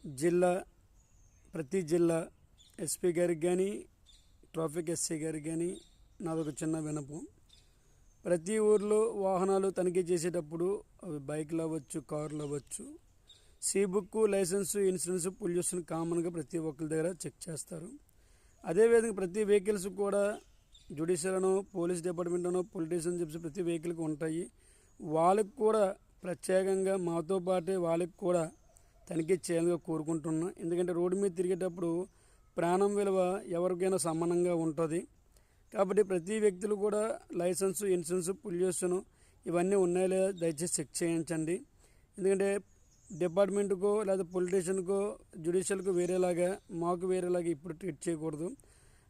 జిల్లా ప్రతి జిల్లా ఎస్పీ గారికి కానీ ట్రాఫిక్ ఎస్ఐ గారికి కానీ నాదొక చిన్న వినపం. ప్రతి ఊర్లో వాహనాలు తనిఖీ చేసేటప్పుడు అవి బైక్లు అవ్వచ్చు, కార్లు అవ్వచ్చు, C book, licence, insurance, pollution కామన్గా ప్రతి ఒక్కరి దగ్గర చెక్ చేస్తారు. అదేవిధంగా ప్రతి వెహికల్స్ కూడా జ్యుడిషియల్ అనో, పోలీస్ డిపార్ట్మెంట్ అనో, పొలిటీషియన్ చెప్పి ప్రతి వెహికల్కి ఉంటాయి. వాళ్ళకి కూడా ప్రత్యేకంగా మాతో పాటే వాళ్ళకి కూడా తనిఖీ చేయాలని కోరుకుంటున్నాం. ఎందుకంటే రోడ్డు మీద తిరిగేటప్పుడు ప్రాణం విలువ ఎవరికైనా సమానంగా ఉంటుంది. కాబట్టి ప్రతి వ్యక్తులు కూడా లైసెన్సు, ఇన్సూరెన్స్, పొల్యూషన్ ఇవన్నీ ఉన్నాయో లేదా దయచేసి చెక్ చేయించండి. ఎందుకంటే డిపార్ట్మెంట్కో లేదా పొలిటీషియన్కో, జ్యుడిషియల్కు వేరేలాగా, మాకు వేరేలాగా ఇప్పుడు ట్రీట్ చేయకూడదు.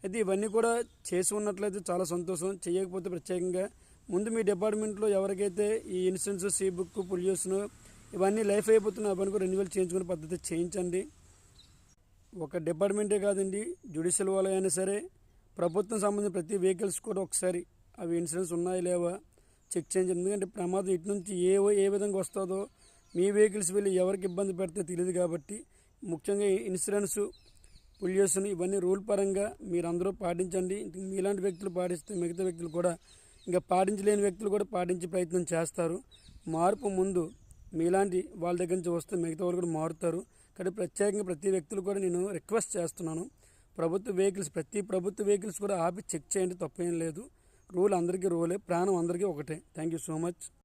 అయితే ఇవన్నీ కూడా చేసి ఉన్నట్లయితే చాలా సంతోషం. చేయకపోతే ప్రత్యేకంగా ముందు మీ డిపార్ట్మెంట్లో ఎవరికైతే ఈ ఇన్సూరెన్స్, సి బుక్, పొల్యూషన్ ఇవన్నీ లైఫ్ అయిపోతున్న అవన్నీ కూడా రెన్యువల్ చేయించుకునే పద్ధతి చేయించండి. ఒక డిపార్ట్మెంటే కాదండి, జ్యుడిషియల్ వాళ్ళైనా సరే ప్రభుత్వం సంబంధించిన ప్రతి వెహికల్స్ కూడా ఒకసారి అవి ఇన్సూరెన్స్ ఉన్నాయా లేవా చెక్ చేయించండి. ఎందుకంటే ప్రమాదం ఇటు నుంచి ఏ విధంగా వస్తుందో, మీ వెహికల్స్ వెళ్ళి ఎవరికి ఇబ్బంది పెడితే తెలియదు. కాబట్టి ముఖ్యంగా ఇన్సూరెన్స్, పొల్యూషన్ ఇవన్నీ రూల్ పరంగా మీరందరూ పాటించండి. మీలాంటి వ్యక్తులు పాటిస్తే మిగతా వ్యక్తులు కూడా, ఇంకా పాటించలేని వ్యక్తులు కూడా పాటించే ప్రయత్నం చేస్తారు. మార్పు ముందు మీలాంటి వాళ్ళ దగ్గర నుంచి వస్తే మిగతా వాళ్ళు కూడా మారుతారు. కానీ ప్రత్యేకంగా ప్రతి వ్యక్తులు కూడా నేను రిక్వెస్ట్ చేస్తున్నాను, ప్రతి ప్రభుత్వ వెహికల్స్ కూడా ఆపి చెక్ చేయండి, తప్పేం లేదు. రూల్ అందరికీ రూలే, ప్రాణం అందరికీ ఒకటే. Thank you so much.